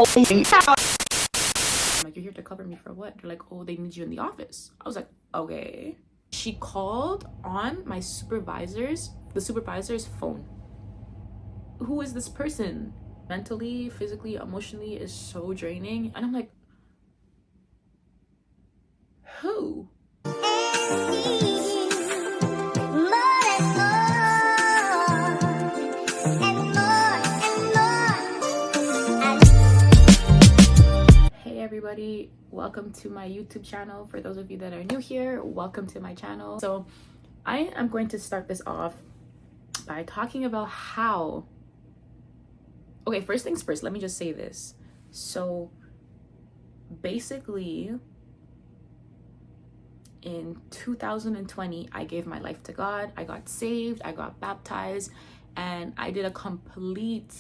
like, you're here to cover me for what? They're like, oh, they need you in the office. I was like, okay. She called on the supervisor's phone. Who is this person? Mentally, physically, emotionally is so draining. And I'm like, who? Hey everybody, welcome to my YouTube channel. For those of you that are new here, welcome to my channel. So I am going to start this off by talking about how, okay, first things first, let me just say this. So basically in 2020, I gave my life to God. I got saved, I got baptized, and I did a complete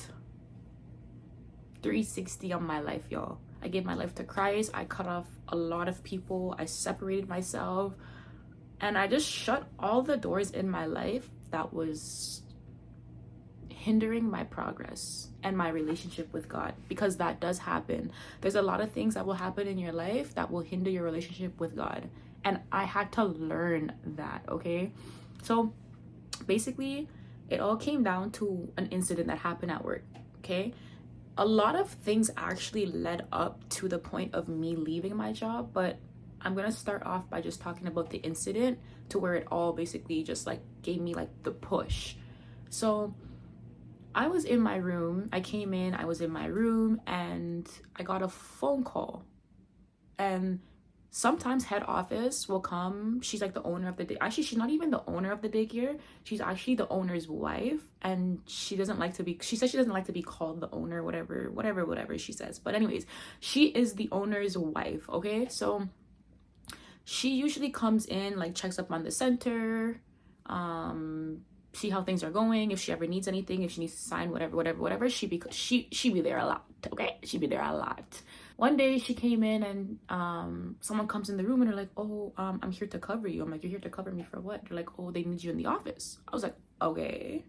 360 on my life, y'all. I gave my life to Christ. I cut off a lot of people. I separated myself, and I just shut all the doors in my life that was hindering my progress and my relationship with God, because that does happen. There's a lot of things that will happen in your life that will hinder your relationship with God, and I had to learn that. Okay, so basically it all came down to an incident that happened at work. Okay, a lot of things actually led up to the point of me leaving my job, but I'm gonna start off by just talking about the incident to where it all basically just like gave me like the push. So I was in my room, I came in, I was in my room, and I got a phone call. And sometimes head office will come. She's like the owner of the day. Actually, she's not even the owner of the daycare. She's actually the owner's wife, and she says she doesn't like to be called the owner, whatever she says. But anyways, she is the owner's wife. Okay, so she usually comes in, like checks up on the center, see how things are going, if she ever needs anything, if she needs to sign whatever, she be there a lot. Okay, she be there a lot. One day she came in, and someone comes in the room and they're like, oh, I'm here to cover you. I'm like, you're here to cover me for what? They're like, oh, they need you in the office. I was like, okay.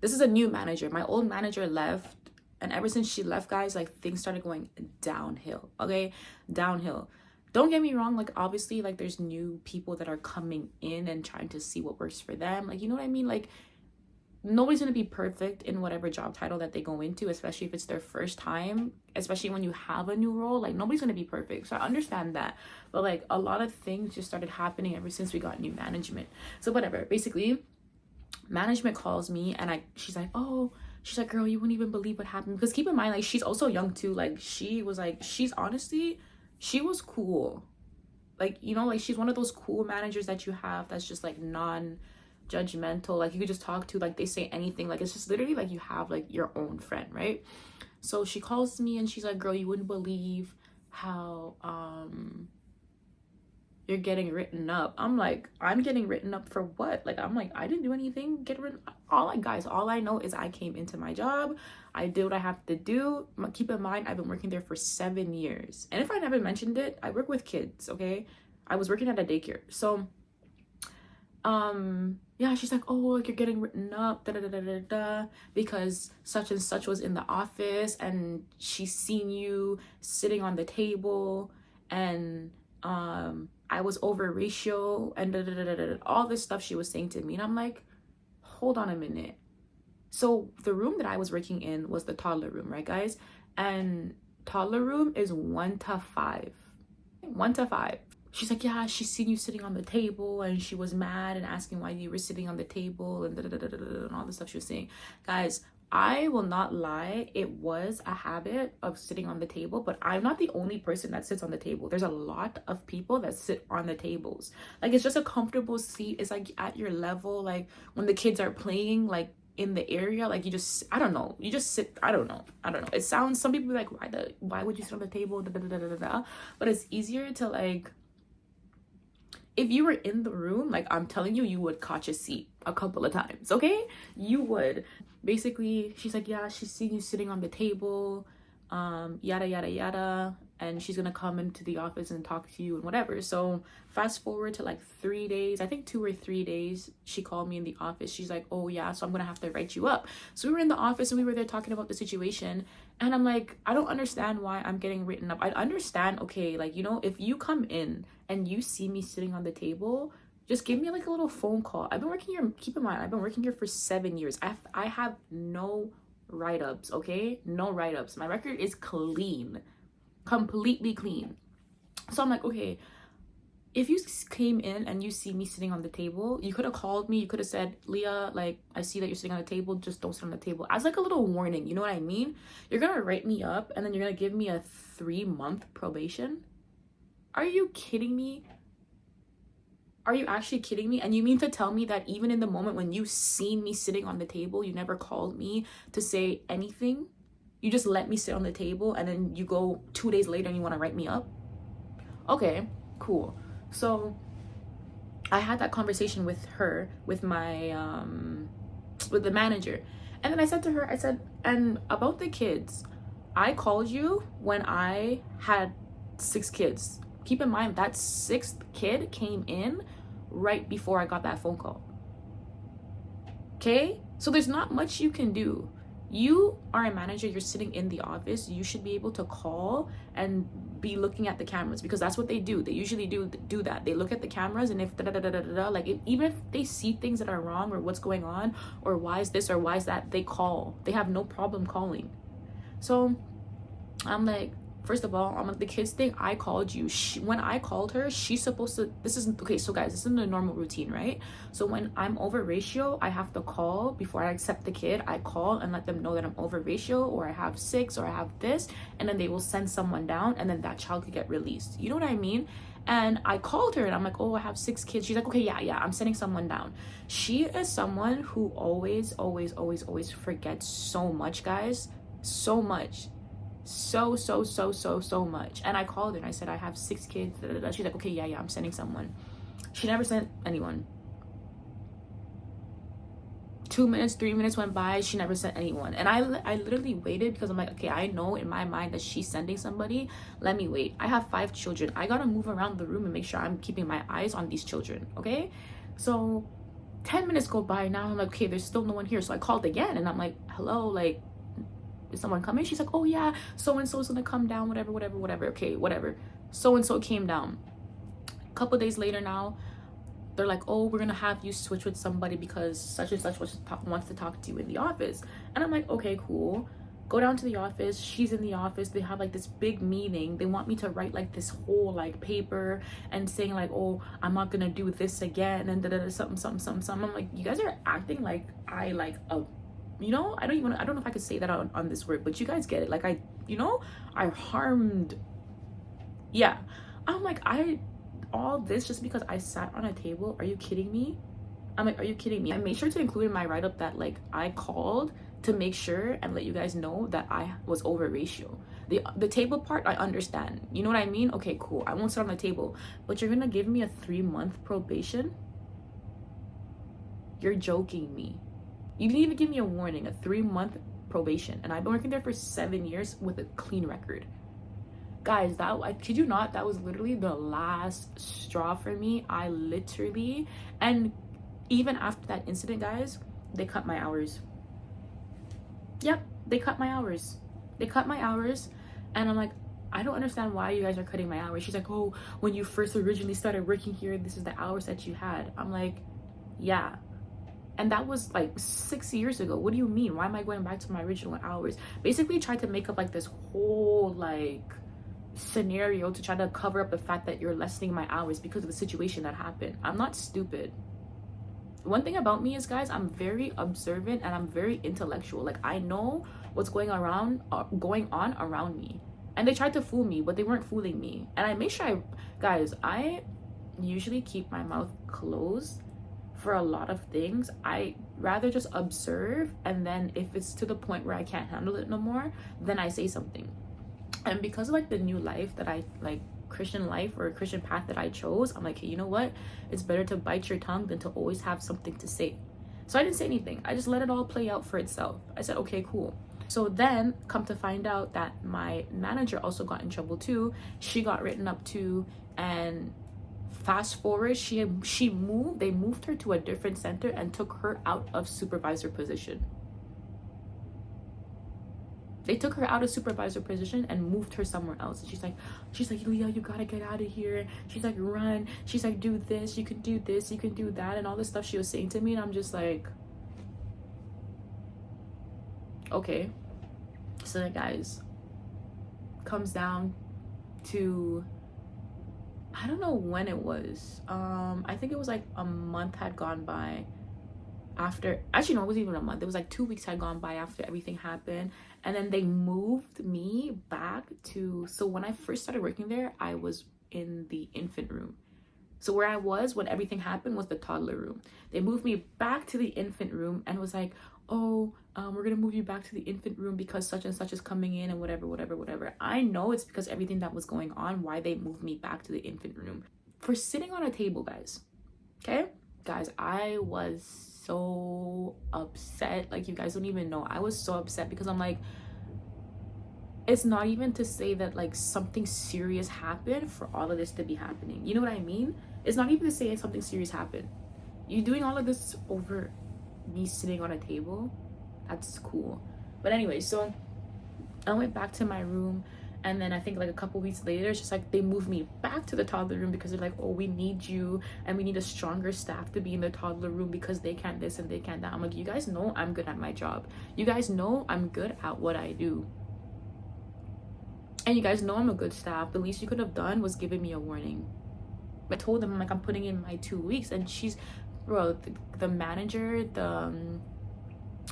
This is a new manager. My old manager left, and ever since she left, guys, like things started going downhill. Okay, downhill. Don't get me wrong, like obviously like there's new people that are coming in and trying to see what works for them, like, you know what I mean? Like nobody's gonna be perfect in whatever job title that they go into, especially if it's their first time, especially when you have a new role. Like nobody's gonna be perfect, so I understand that. But like a lot of things just started happening ever since we got new management. So whatever, basically management calls me, and she's like, girl, you wouldn't even believe what happened. Because keep in mind, like she's also young too. Like she was cool. Like, you know, like she's one of those cool managers that you have that's just like non-judgmental. Like you could just talk to, like they say anything. Like it's just literally like you have like your own friend, right? So she calls me and she's like, girl, you wouldn't believe how you're getting written up. I'm like, I'm getting written up for what? Like, I'm like, I didn't do anything. Get written. All I know is I came into my job. I did what I have to do. Keep in mind, I've been working there for 7 years. And if I never mentioned it, I work with kids, okay? I was working at a daycare. So, yeah, she's like, oh, like you're getting written up, because such and such was in the office and she's seen you sitting on the table, and I was over ratio, and all this stuff she was saying to me. And I'm like, hold on a minute. So the room that I was working in was the toddler room, right, guys? And toddler room is 1 to 5. 1 to 5. She's like, yeah, she's seen you sitting on the table, and she was mad and asking why you were sitting on the table, and all the stuff she was saying. Guys, I will not lie, it was a habit of sitting on the table, but I'm not the only person that sits on the table. There's a lot of people that sit on the tables. Like, it's just a comfortable seat. It's like at your level. Like when the kids are playing, like in the area, like you just, I don't know, you just sit. I don't know. It sounds, some people be like, why would you sit on the table? But it's easier to, like, if you were in the room, like I'm telling you, you would catch a seat a couple of times, okay? You would. Basically, she's like, yeah, she's seen you sitting on the table, yada, yada, yada, and she's gonna come into the office and talk to you and whatever. So fast forward to like 3 days, I think 2 or 3 days, she called me in the office. She's like, oh yeah, so I'm gonna have to write you up. So we were in the office and we were there talking about the situation, And I'm like, I don't understand why I'm getting written up. I understand, okay, like, you know, if you come in and you see me sitting on the table, just give me like a little phone call. I've been working here, keep in mind, I've been working here for 7 years. I have no write-ups, okay? No write-ups. My record is clean, completely clean. So I'm like, okay, if you came in and you see me sitting on the table, you could have called me. You could have said, Leah, like, I see that you're sitting on the table. Just don't sit on the table. As like a little warning. You know what I mean? You're going to write me up and then you're going to give me a 3-month probation. Are you kidding me? Are you actually kidding me? And you mean to tell me that even in the moment when you seen me sitting on the table, you never called me to say anything? You just let me sit on the table and then you go 2 days later and you want to write me up? Okay, cool. So I had that conversation with her, with my with the manager. And then I said to her, I said, and about the kids, I called you when I had 6 kids. Keep in mind that 6th kid came in right before I got that phone call. Okay? So there's not much you can do. You are a manager, you're sitting in the office, you should be able to call and be looking at the cameras, because that's what they do. They usually do that. They look at the cameras, and if like even if they see things that are wrong or what's going on or why is this or why is that, they call. They have no problem calling. So I'm like, first of all, on the kids thing, I called you. When I called her, she's supposed to, this isn't, okay, so guys, this isn't a normal routine, right? So when I'm over ratio, I have to call before I accept the kid. I call and let them know that I'm over ratio, or I have 6, or I have this, and then they will send someone down, and then that child could get released. You know what I mean? And I called her and I'm like, oh, I have 6 kids. She's like, okay, yeah, I'm sending someone down. She is someone who always forgets so much, guys. So much. So much. And I called her and I said, I have 6 kids. She's like, okay, yeah, I'm sending someone. She never sent anyone. 2 minutes, 3 minutes went by, she never sent anyone. And I literally waited, because I'm like, okay, I know in my mind that she's sending somebody. Let me wait. I have 5 children. I gotta move around the room and make sure I'm keeping my eyes on these children, okay? So 10 minutes go by. Now I'm like, okay, there's still no one here. So I called again and I'm like, hello, like, is someone coming? She's like, oh yeah, so-and-so's gonna come down, whatever. Okay, whatever. So-and-so came down. A couple days later now, they're like, oh, we're gonna have you switch with somebody because such and such wants to talk to you in the office. And I'm like, okay, cool. Go down to the office. She's in the office. They have like this big meeting. They want me to write like this whole like paper and saying like, oh, I'm not gonna do this again and something. I'm like, you guys are acting like I like a, you know, I don't know if I could say that on this word, but you guys get it. Like I harmed. Yeah. I'm like, all this just because I sat on a table? Are you kidding me? I'm like, are you kidding me? I made sure to include in my write-up that like I called to make sure and let you guys know that I was over ratio. The table part, I understand. You know what I mean? Okay, cool. I won't sit on the table. But you're gonna give me a 3-month probation? You're joking me. You didn't even give me a warning, a 3-month probation. And I've been working there for 7 years with a clean record. Guys, that, I kid you not, that was literally the last straw for me. I literally, and even after that incident, guys, they cut my hours. Yep, they cut my hours. And I'm like, I don't understand why you guys are cutting my hours. She's like, oh, when you first originally started working here, this is the hours that you had. I'm like, yeah. And that was like 6 years ago. What do you mean? Why am I going back to my original hours? Basically tried to make up like this whole like scenario to try to cover up the fact that you're lessening my hours because of the situation that happened. I'm not stupid. One thing about me is, guys, I'm very observant and I'm very intellectual. Like, I know what's going on around me. And they tried to fool me, but they weren't fooling me. And I make sure I usually keep my mouth closed for a lot of things. I rather just observe, and then if it's to the point where I can't handle it no more, then I say something. And because of like the new life that I like, Christian life or Christian path that I chose, I'm like, hey, you know what? It's better to bite your tongue than to always have something to say. So I didn't say anything. I just let it all play out for itself. I said, okay, cool. So then come to find out that my manager also got in trouble too. She got written up too. And fast forward, they moved her to a different center and took her out of supervisor position. They took her out of supervisor position and moved her somewhere else. And she's like, Leah, you gotta get out of here. She's like, run. She's like, do this, you can do this, you can do that, and all this stuff she was saying to me. And I'm just like, okay. So then, guys, comes down to, I don't know when it was. I think it was like a month had gone by after, actually no, it wasn't even a month. It was like 2 weeks had gone by after everything happened. And then they moved me back to, so when I first started working there, I was in the infant room. So where I was when everything happened was the toddler room. They moved me back to the infant room and was like, oh, we're gonna move you back to the infant room because such and such is coming in and whatever. I know it's because everything that was going on, why they moved me back to the infant room. For sitting on a table, guys. Okay? Guys, I was so upset. Like, you guys don't even know. I was so upset because I'm like, it's not even to say that like something serious happened for all of this to be happening. You know what I mean? It's not even to say something serious happened. You doing all of this over me sitting on a table? That's cool. But anyway, so I went back to my room, and then I think like a couple weeks later, it's just like they moved me back to the toddler room because they're like, oh, we need you and we need a stronger staff to be in the toddler room because they can't this and they can't that. I'm like, you guys know I'm good at my job. You guys know I'm good at what I do. And you guys know I'm a good staff. The least you could have done was giving me a warning. I told them, I'm like, I'm putting in my 2 weeks. And she's, bro, the manager, the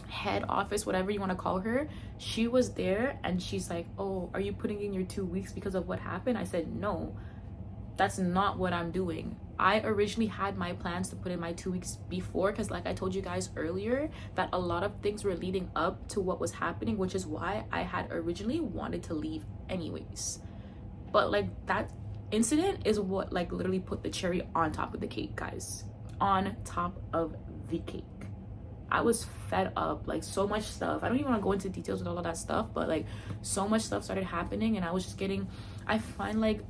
head office, whatever you want to call her, she was there and she's like, oh, are you putting in your 2 weeks because of what happened? I said, no, that's not what I'm doing. I originally had my plans to put in my 2 weeks before, because like I told you guys earlier, that a lot of things were leading up to what was happening, which is why I had originally wanted to leave anyways. But like that incident is what like literally put the cherry on top of the cake, guys. On top of the cake. I was fed up, like so much stuff. I don't even want to go into details with all of that stuff, but like so much stuff started happening, and I was just getting, I find like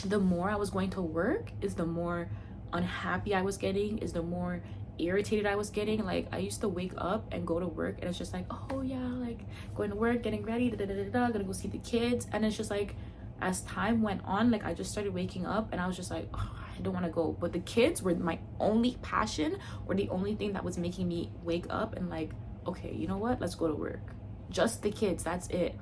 the more I was going to work is the more unhappy I was getting, is the more irritated I was getting. Like I used to wake up and go to work and it's just like, oh yeah, like going to work, getting ready, gonna go see the kids. And it's just like, as time went on, like I just started waking up and I was just like, oh, I don't want to go. But the kids were my only passion, or the only thing that was making me wake up and like, okay, you know what, let's go to work. Just the kids, that's it.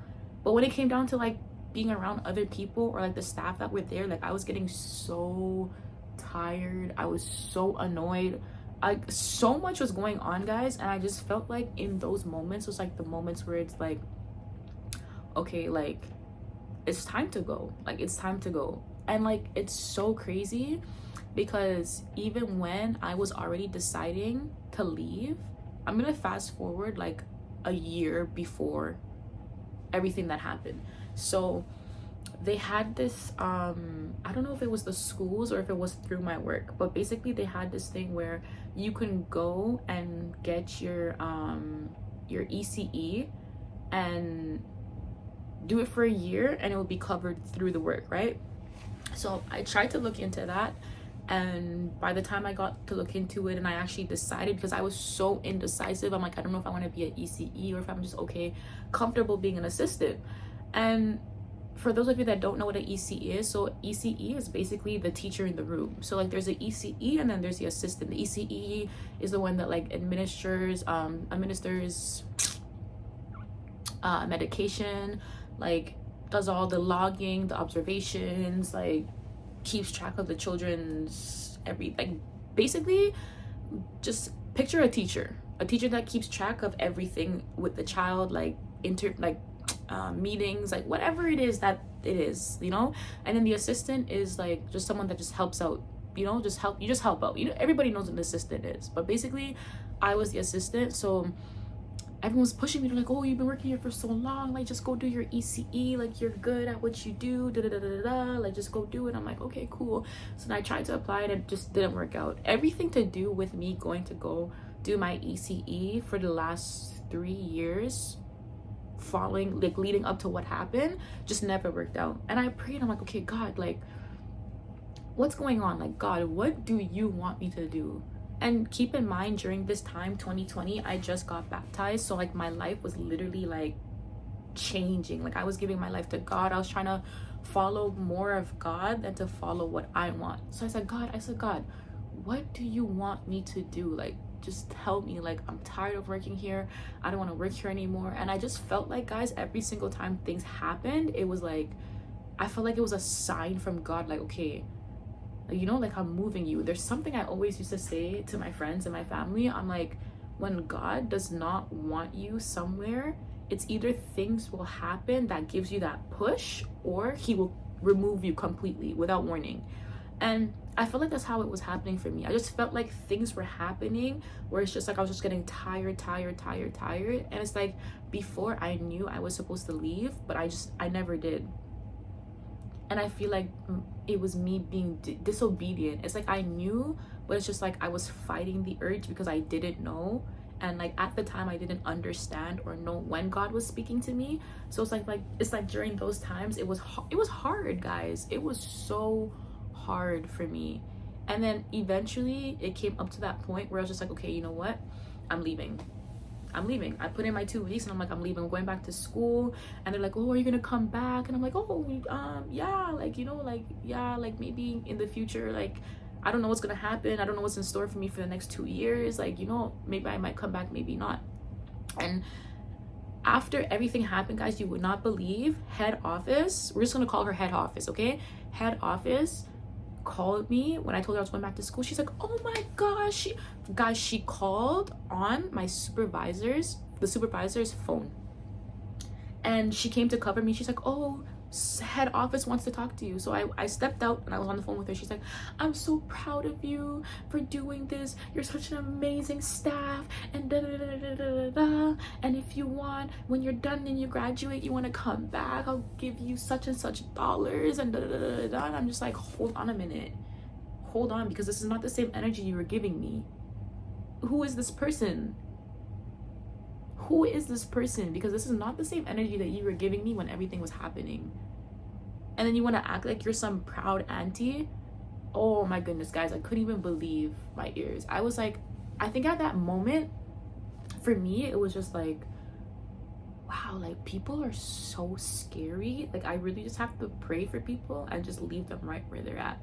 But when it came down to like being around other people or like the staff that were there, like I was getting so tired. I was so annoyed. Like so much was going on, guys, and I just felt like in those moments was like the moments where it's like, okay, like it's time to go. Like it's time to go. And like it's so crazy because even when I was already deciding to leave, I'm gonna fast forward like a year before everything that happened. So they had this I don't know if it was the schools or if it was through my work, but basically they had this thing where you can go and get your ECE and do it for a year and it will be covered through the work, right? So I tried to look into that, and by the time I got to look into it and I actually decided, because I was so indecisive, I'm like, I don't know if I want to be an ECE or if I'm just okay comfortable being an assistant. And for those of you that don't know what an ECE is, so ECE is basically the teacher in the room. So like there's an ECE and then there's the assistant. The ECE is the one that like administers medication, like does all the logging, the observations, like keeps track of the children's like basically just picture a teacher that keeps track of everything with the child, like meetings, like whatever it is that it is, you know. And then the assistant is like just someone that just helps out, you know, just help out, you know. Everybody knows what an assistant is, but basically I was the assistant. So everyone's pushing me to like, oh, you've been working here for so long, like just go do your ECE, like you're good at what you do, like just go do it. I'm like, okay, cool. So then I tried to apply and it just didn't work out. Everything to do with me going to go do my ECE for the last 3 years following, like leading up to what happened, just never worked out. And I prayed, I'm like, okay, God, like what's going on? Like, God, what do you want me to do? And keep in mind, during this time, 2020, I just got baptized. So like my life was literally like changing. Like I was giving my life to God. I was trying to follow more of God than to follow what I want. So I said, God, what do you want me to do? Like, just tell me. Like, I'm tired of working here. I don't want to work here anymore. And I just felt like, guys, every single time things happened, it was like, I felt like it was a sign from God, like, okay, you know, like, I'm moving you. There's something I always used to say to my friends and my family. I'm like, when God does not want you somewhere, it's either things will happen that gives you that push, or he will remove you completely without warning. And I felt like that's how it was happening for me. I just felt like things were happening where it's just like I was just getting tired. And it's like, before I knew I was supposed to leave, but I never did. And I feel like it was me being disobedient. It's like I knew, but it's just like I was fighting the urge because I didn't know. And like at the time I didn't understand or know when God was speaking to me. So it's like during those times it was hard, guys. It was so hard for me. And then eventually it came up to that point where I was just like, okay, you know what? I'm leaving. I put in my 2 weeks and I'm like, I'm leaving. I'm going back to school. And they're like, oh, are you gonna come back? And I'm like, oh, yeah, like, you know, like, yeah, like maybe in the future, like, I don't know what's gonna happen. I don't know what's in store for me for the next 2 years. Like, you know, maybe I might come back, maybe not. And after everything happened, guys, you would not believe, head office, we're just gonna call her head office, okay? Head office called me when I told her I was going back to school. She's like, oh my gosh, she called on the supervisor's phone, and she came to cover me. She's like, oh, head office wants to talk to you. So I stepped out and I was on the phone with her. She's like, I'm so proud of you for doing this. You're such an amazing staff, and da da da da da da. And if you want, when you're done and you graduate, you want to come back, I'll give you such and such dollars, and da da da da da. And I'm just like, hold on a minute, hold on, because this is not the same energy you were giving me. Who is this person? Because this is not the same energy that you were giving me when everything was happening. And then you want to act like you're some proud auntie. Oh my goodness, guys, I couldn't even believe my ears. I was like, I think at that moment, for me, it was just like, wow, like, people are so scary. Like, I really just have to pray for people and just leave them right where they're at,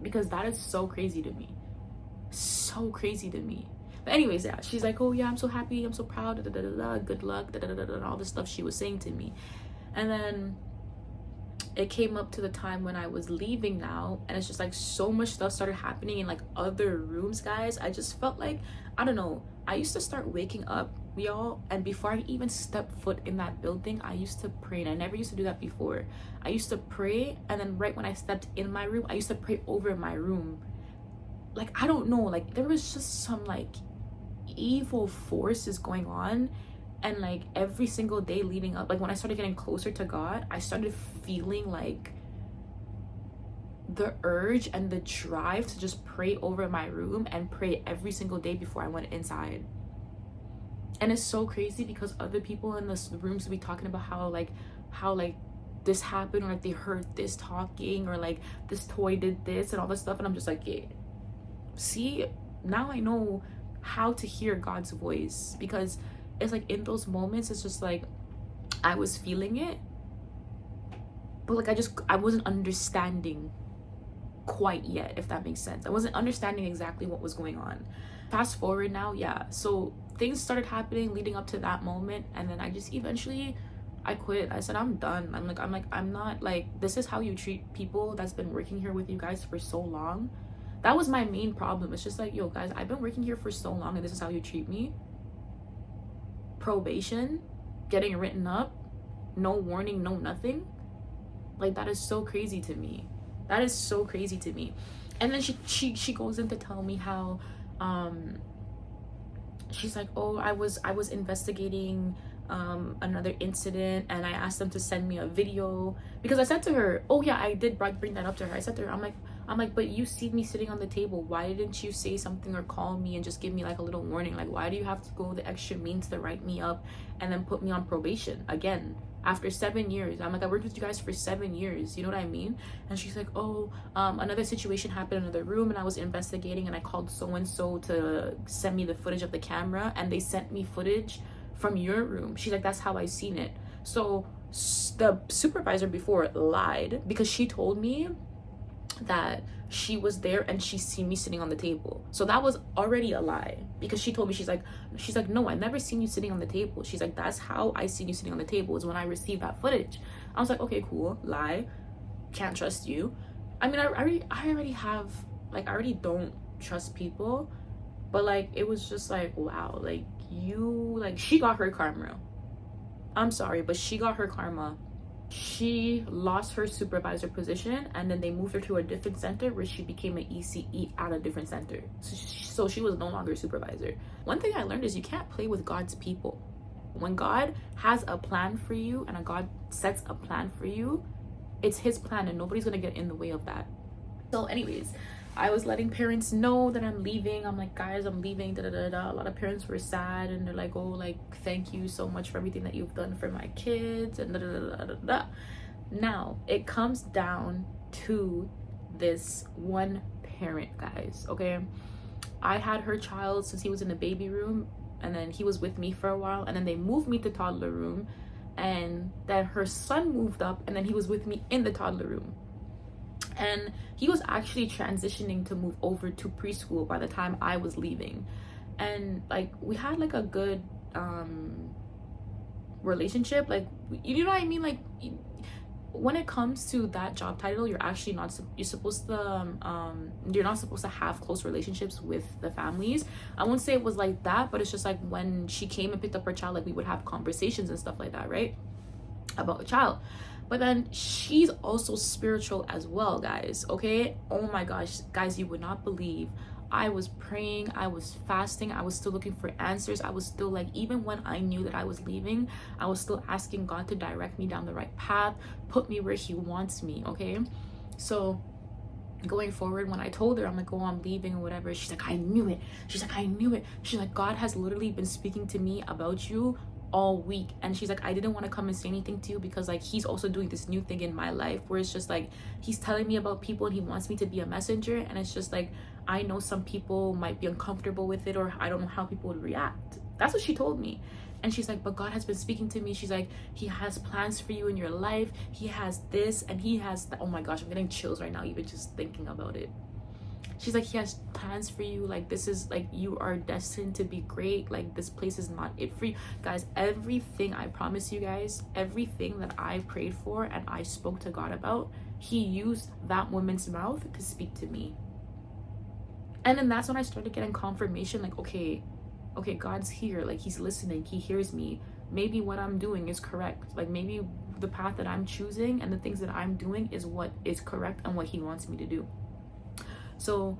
because that is so crazy to me. But anyways, yeah, she's like, oh yeah, I'm so happy, I'm so proud, da, da, da, da, good luck, da, da, da, da, da, all this stuff she was saying to me. And then it came up to the time when I was leaving now, and it's just like so much stuff started happening in like other rooms, guys. I just felt like, I don't know, I used to start waking up, y'all, and before I even stepped foot in that building, I used to pray. And I never used to do that before. I used to pray, and then right when I stepped in my room, I used to pray over my room. Like, I don't know, like, there was just some like evil forces going on. And like every single day leading up, like when I started getting closer to God, I started feeling like the urge and the drive to just pray over my room and pray every single day before I went inside. And it's so crazy because other people in the rooms will be talking about how this happened, or like they heard this talking, or like this toy did this and all this stuff. And I'm just like, yeah, see, now I know how to hear God's voice, because it's like in those moments, it's just like I was feeling it, but like I wasn't understanding quite yet, if that makes sense. I wasn't understanding exactly what was going on. Fast forward now, yeah, so things started happening leading up to that moment, and then I just eventually I quit. I said, I'm done. I'm not, like, this is how you treat people that's been working here with you guys for so long. That was my main problem. It's just like, yo guys, I've been working here for so long and this is how you treat me. Probation, getting written up, no warning, no nothing. Like, that is so crazy to me. And then she goes in to tell me how she's like, oh, I was investigating another incident, and I asked them to send me a video, because I said to her, oh yeah, I did bring that up to her. I said to her, I'm like, but you see me sitting on the table, why didn't you say something or call me and just give me like a little warning? Like, why do you have to go the extra means to write me up and then put me on probation again after 7 years? I'm like, I worked with you guys for 7 years, you know what I mean? And she's like, oh, another situation happened in another room and I was investigating, and I called so and so to send me the footage of the camera, and they sent me footage from your room. She's like, that's how I seen it. So the supervisor before lied because she told me that she was there and she seen me sitting on the table. So that was already a lie because she told me, she's like, no, I never seen you sitting on the table. She's like, that's how I seen you sitting on the table, is when I received that footage. I was like, okay, cool, lie, can't trust you. I mean, I already have, like, I already don't trust people, but like, it was just like, wow, like, you, like, she got her karma. I'm sorry, but she got her karma. She lost her supervisor position, and then they moved her to a different center where she became an ECE at a different center. So she was no longer a supervisor. One thing I learned is you can't play with God's people. When God has a plan for you and God sets a plan for you, it's his plan and nobody's gonna get in the way of that. So anyways, I was letting parents know that I'm leaving. I'm like, guys, I'm leaving, da da da da. A lot of parents were sad and they're like, oh, like, thank you so much for everything that you've done for my kids, and da da da da da. Now it comes down to this one parent, guys. Okay, I had her child since he was in the baby room, and then he was with me for a while, and then they moved me to toddler room, and then her son moved up, and then he was with me in the toddler room. And he was actually transitioning to move over to preschool by the time I was leaving. And like, we had like a good relationship, like, you know what I mean, like, when it comes to that job title, you're actually not, you're supposed to you're not supposed to have close relationships with the families. I won't say it was like that, but it's just like, when she came and picked up her child, like, we would have conversations and stuff like that, right, about the child. But then she's also spiritual as well, guys. Okay, oh my gosh, guys, you would not believe, I was praying, I was fasting, I was still looking for answers. I was still like, even when I knew that I was leaving, I was still asking God to direct me down the right path, put me where he wants me. Okay, so going forward, when I told her, I'm like, oh, I'm leaving or whatever, she's like, I knew it. She's like, I knew it. She's like, God has literally been speaking to me about you all week. And she's like, I didn't want to come and say anything to you because like, he's also doing this new thing in my life where it's just like, he's telling me about people and he wants me to be a messenger. And it's just like, I know some people might be uncomfortable with it, or I don't know how people would react. That's what she told me. And she's like, but God has been speaking to me. She's like, he has plans for you in your life. He has this and he has that. Oh my gosh, I'm getting chills right now even just thinking about it. She's like, he has plans for you, like, this is like, you are destined to be great, like, this place is not it for you. Guys, everything, I promise you guys, everything that I prayed for and I spoke to God about, he used that woman's mouth to speak to me. And then that's when I started getting confirmation, like, okay, God's here, like, he's listening, he hears me, maybe what I'm doing is correct, like, maybe the path that I'm choosing and the things that I'm doing is what is correct and what he wants me to do. So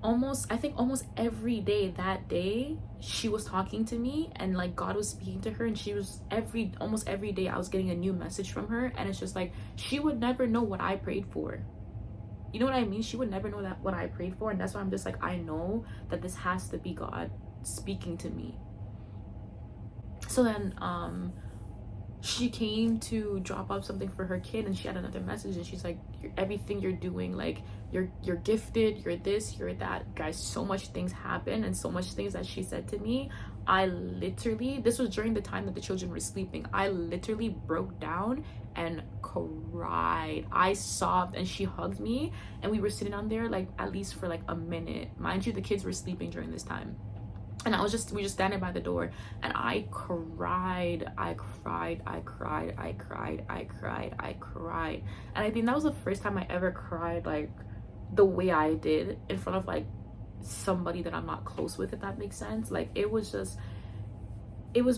I think almost every day that day, she was talking to me and like, God was speaking to her, and she was almost every day I was getting a new message from her. And it's just like, she would never know what I prayed for. You know what I mean? She would never know that what I prayed for. And that's why I'm just like, I know that this has to be God speaking to me. So then she came to drop off something for her kid, and she had another message, and she's like, everything you're doing, like, you're gifted, you're this, you're that. Guys, so much things happen and so much things that she said to me. I literally, this was during the time that the children were sleeping, I literally broke down and cried. I sobbed and she hugged me, and we were sitting on there like at least for like a minute. Mind you, the kids were sleeping during this time. And we just standing by the door, and I cried. And I think that was the first time I ever cried like the way I did in front of like somebody that I'm not close with, if that makes sense. Like, it was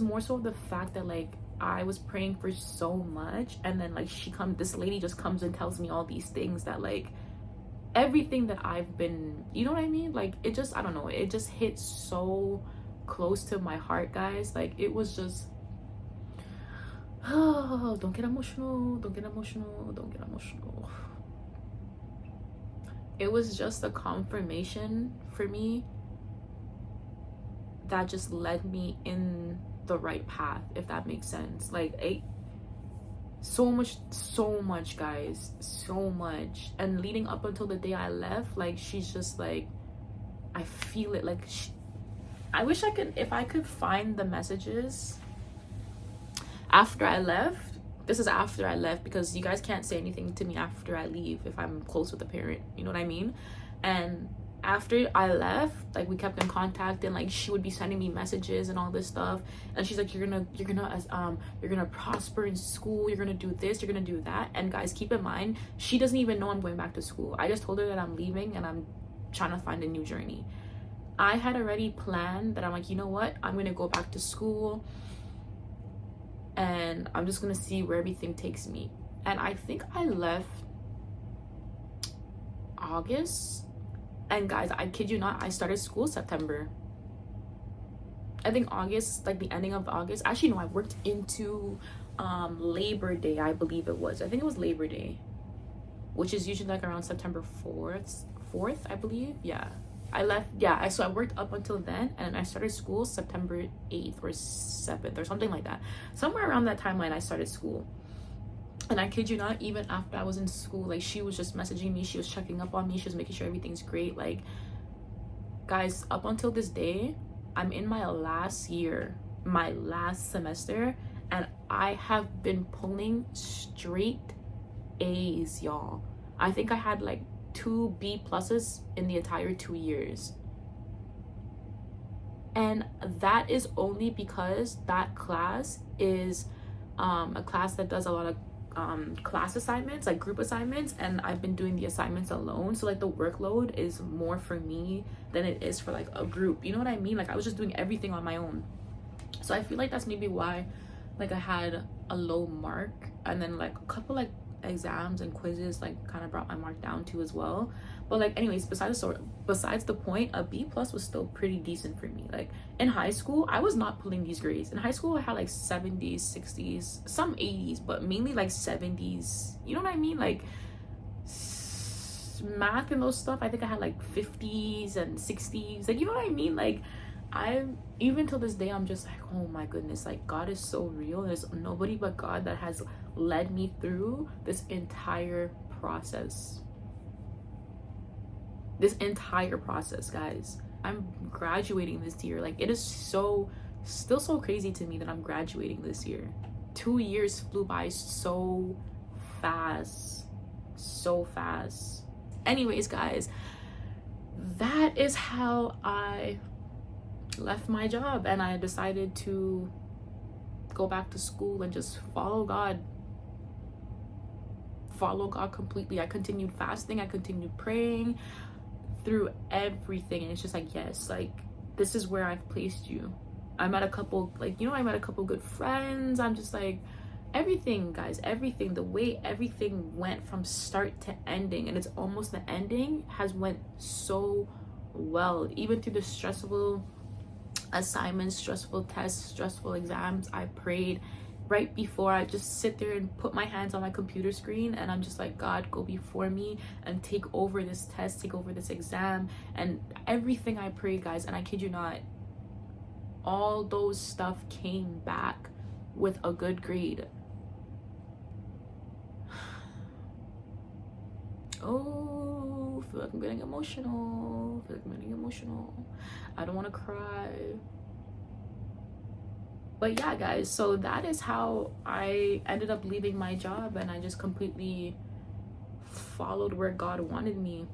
more so the fact that like, I was praying for so much, and then like, this lady just comes and tells me all these things that like, everything that I've been, you know what I mean, like, it just, I don't know, it just hit so close to my heart, guys. Like, it was just, oh, don't get emotional. It was just a confirmation for me that just led me in the right path, if that makes sense. Like, so much, guys, so much. And leading up until the day I left, like, she's just like, I feel it. Like, I wish I could, if I could find the messages After I left, this is after I left, because you guys can't say anything to me after I leave if I'm close with a parent, you know what I mean? And after I left, like we kept in contact, and like she would be sending me messages and all this stuff, and she's like, you're gonna prosper in school, you're gonna do this, you're gonna do that. And guys, keep in mind, she doesn't even know I'm going back to school. I just told her that I'm leaving and I'm trying to find a new journey. I had already planned that I'm like, you know what, I'm gonna go back to school and I'm just gonna see where everything takes me. And I think I left August, and guys, I kid you not, I started school September. I think August, like the ending of August. Actually, no, I worked into Labor Day, I believe it was. I think it was Labor Day, which is usually like around September 4th, I believe. Yeah. I left, yeah, so I worked up until then, and I started school September 8th or 7th or something like that. Somewhere around that timeline, I started school. And I kid you not, even after I was in school, like she was just messaging me, she was checking up on me, she was making sure everything's great. Like, guys, up until this day, I'm in my last year, my last semester, and I have been pulling straight A's, y'all. I think I had like 2 B pluses in the entire 2 years. And that is only because that class is a class that does a lot of class assignments, like group assignments, and I've been doing the assignments alone, so like the workload is more for me than it is for like a group, you know what I mean? Like I was just doing everything on my own. So I feel like that's maybe why like I had a low mark, and then like a couple like exams and quizzes like kind of brought my mark down too as well. But like anyways, besides the point, a B plus was still pretty decent for me. Like in high school, I was not pulling these grades. In high school, I had like 70s, 60s, some 80s, but mainly like 70s, you know what I mean? Like math and those stuff, I think I had like 50s and 60s, like you know what I mean? Like I, even till this day, I'm just like, oh my goodness, like God is so real. There's nobody but God that has led me through this entire process. This entire process, guys. I'm graduating this year. Like it is so, still so crazy to me that I'm graduating this year. 2 years flew by so fast. So fast. Anyways, guys, that is how I left my job, and I decided to go back to school and just follow God completely. I continued fasting, I continued praying through everything, and it's just like, yes, like this is where I've placed you. I met a couple, like, you know, I met a couple good friends. I'm just like, everything, guys, everything, the way everything went from start to ending, and it's almost the ending, has went so well, even through the stressful assignments, stressful tests, stressful exams. I prayed right before. I just sit there and put my hands on my computer screen, and I'm just like, God, go before me and take over this test, take over this exam, and everything I prayed, guys. And I kid you not, all those stuff came back with a good grade. Oh, I feel like I'm getting emotional. I don't want to cry. But yeah, guys, so that is how I ended up leaving my job, and I just completely followed where God wanted me.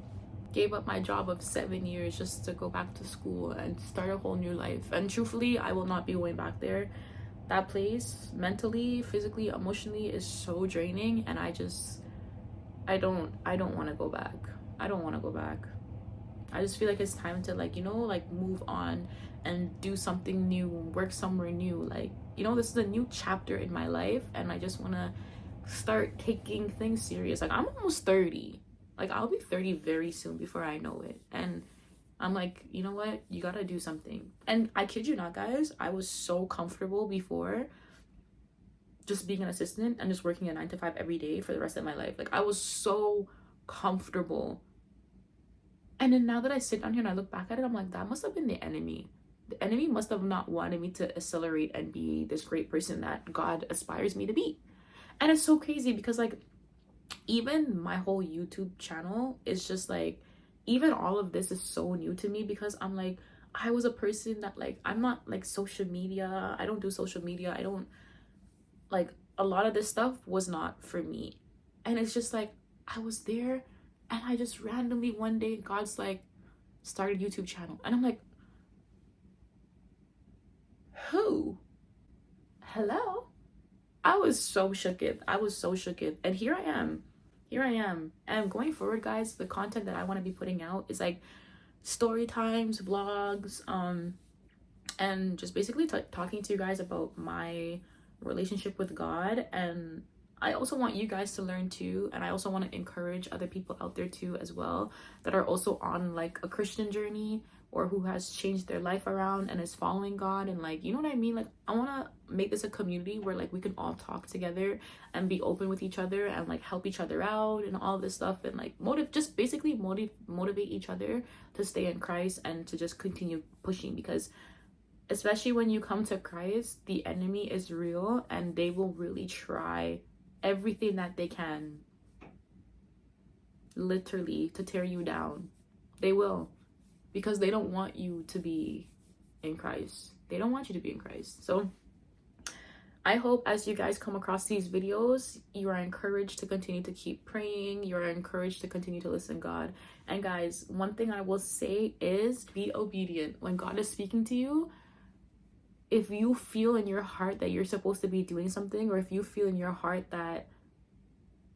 Gave up my job of 7 years just to go back to school and start a whole new life. And truthfully, I will not be going back there. That place, mentally, physically, emotionally, is so draining, and I don't want to go back. I don't want to go back. I just feel like it's time to, like, you know, like move on and do something new, work somewhere new. Like, you know, this is a new chapter in my life, and I just want to start taking things serious. Like, I'm almost 30. Like, I'll be 30 very soon before I know it. And I'm like, you know what? You gotta do something. And I kid you not, guys, I was so comfortable before just being an assistant and just working a 9 to 5 every day for the rest of my life. Like, I was so comfortable. And then now that I sit down here and I look back at it, I'm like, that must have been the enemy. The enemy must have not wanted me to accelerate and be this great person that God aspires me to be. And it's so crazy because, like, even my whole YouTube channel is just like, even all of this is so new to me, because I'm like, I was a person that, like, I'm not like social media. I don't do social media. I don't like a lot of this stuff was not for me. And it's just like I was there and I just randomly one day God's like, start a YouTube channel. And I'm like, who? Hello? I was so shooketh. I was so shooketh. And here I am. Here I am. And going forward, guys, the content that I want to be putting out is like story times, vlogs, and just basically talking to you guys about my relationship with God. And I also want you guys to learn too, and I also want to encourage other people out there too as well that are also on like a Christian journey or who has changed their life around and is following God. And like, you know what I mean, like I want to make this a community where like we can all talk together and be open with each other and like help each other out and all this stuff, and like just basically motivate each other to stay in Christ and to just continue pushing, because especially when you come to Christ, the enemy is real and they will really try everything that they can, literally, to tear you down. They will, because they don't want you to be in Christ. They don't want you to be in Christ. So I hope as you guys come across these videos, you are encouraged to continue to keep praying. You are encouraged to continue to listen to God. And guys, one thing I will say is be obedient. When God is speaking to you, if you feel in your heart that you're supposed to be doing something, or if you feel in your heart that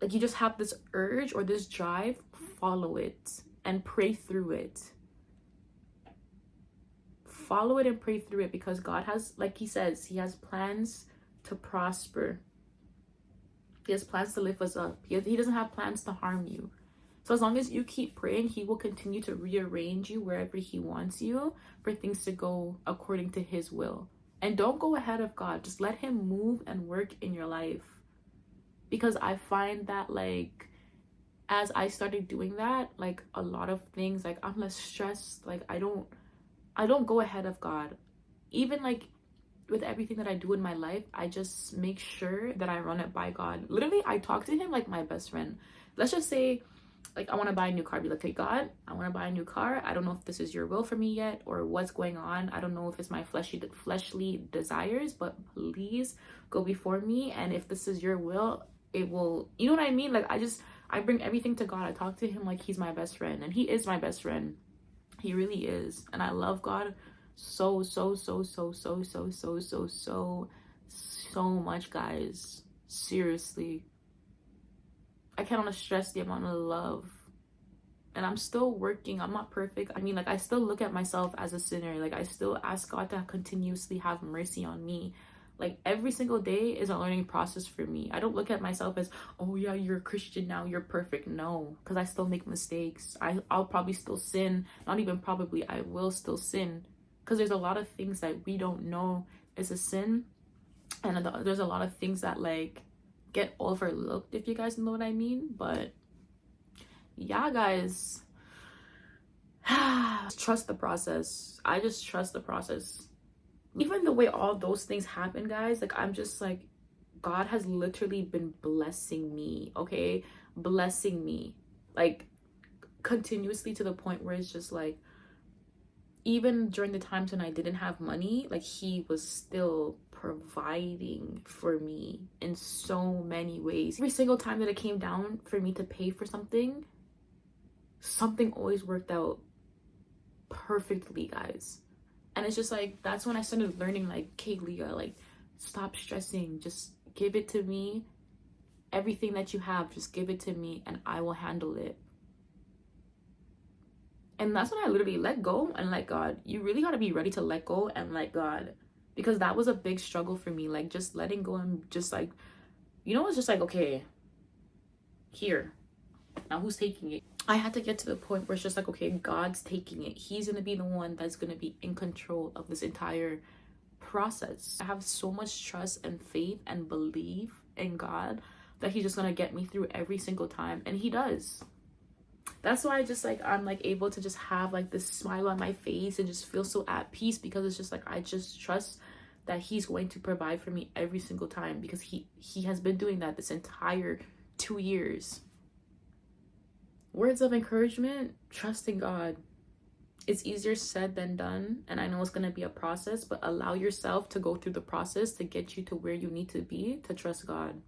like you just have this urge or this drive, follow it and pray through it. Follow it and pray through it, because God has, like he says, he has plans to prosper. He has plans to lift us up. He doesn't have plans to harm you. So as long as you keep praying, he will continue to rearrange you wherever he wants you for things to go according to his will. And don't go ahead of God. Just let him move and work in your life. Because I find that like as I started doing that, like a lot of things, like I'm less stressed. Like I don't go ahead of God. Even like with everything that I do in my life, I just make sure that I run it by God. Literally, I talk to him like my best friend. Let's just say like I want to buy a new car. Be like, hey God, I want to buy a new car. I don't know if this is your will for me yet or what's going on. I don't know if it's my fleshly desires, but please go before me. And if this is your will, it will, you know what I mean? Like I bring everything to God. I talk to him like he's my best friend, and he is my best friend. He really is. And I love God so much, guys. Seriously, I cannot stress the amount of love. And I'm still working. I'm not perfect. I mean, like I still look at myself as a sinner. Like I still ask God to continuously have mercy on me. Like every single day is a learning process for me. I don't look at myself as, oh yeah, you're a Christian now, you're perfect. No, because I still make mistakes. I'll probably still sin. Not even probably, I will still sin. Because there's a lot of things that we don't know is a sin. And there's a lot of things that like get overlooked, if you guys know what I mean. But yeah, guys, trust the process. I just trust the process. Even the way all those things happen, guys, like I'm just like, God has literally been blessing me, okay? Blessing me like continuously, to the point where it's just like, even during the times when I didn't have money, like he was still providing for me in so many ways. Every single time that it came down for me to pay for something, something always worked out perfectly, guys. And it's just like, that's when I started learning, like, okay, Leah, like, stop stressing. Just give it to me. Everything that you have, just give it to me and I will handle it. And that's when I literally let go and let God. You really got to be ready to let go and let God. Because that was a big struggle for me. Like, just letting go and just like, you know, it's just like, okay, here. Now who's taking it? I had to get to the point where it's just like, okay, God's taking it. He's going to be the one that's going to be in control of this entire process. I have so much trust and faith and belief in God that he's just going to get me through every single time. And he does. That's why I just like, I'm like able to just have like this smile on my face and just feel so at peace, because it's just like, I just trust that he's going to provide for me every single time, because he has been doing that this entire 2 years. Words of encouragement, trust in God. It's easier said than done, and I know it's going to be a process, but allow yourself to go through the process to get you to where you need to be, to trust God.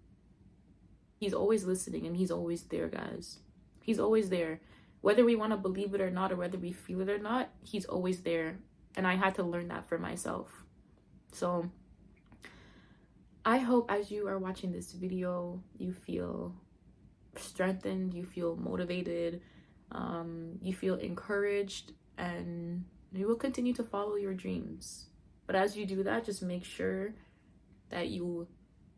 He's always listening, and he's always there, guys. He's always there. Whether we want to believe it or not, or whether we feel it or not, he's always there. And I had to learn that for myself. So I hope as you are watching this video, you feel strengthened, you feel motivated, you feel encouraged, and you will continue to follow your dreams. But as you do that, just make sure that you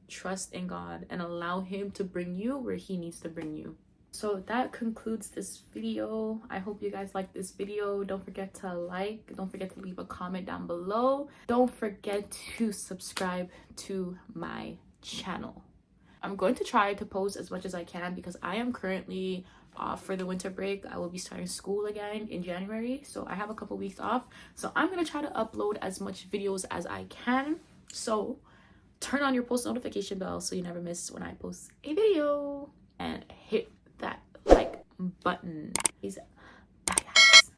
trust in God and allow him to bring you where he needs to bring you. So that concludes this video. I hope you guys like this video. Don't forget to like, don't forget to leave a comment down below. Don't forget to subscribe to my channel. I'm going to try to post as much as I can because I am currently off for the winter break. I will be starting school again in January, so I have a couple weeks off. So I'm going to try to upload as much videos as I can. So turn on your post notification bell so you never miss when I post a video, and hit that like button. Peace out.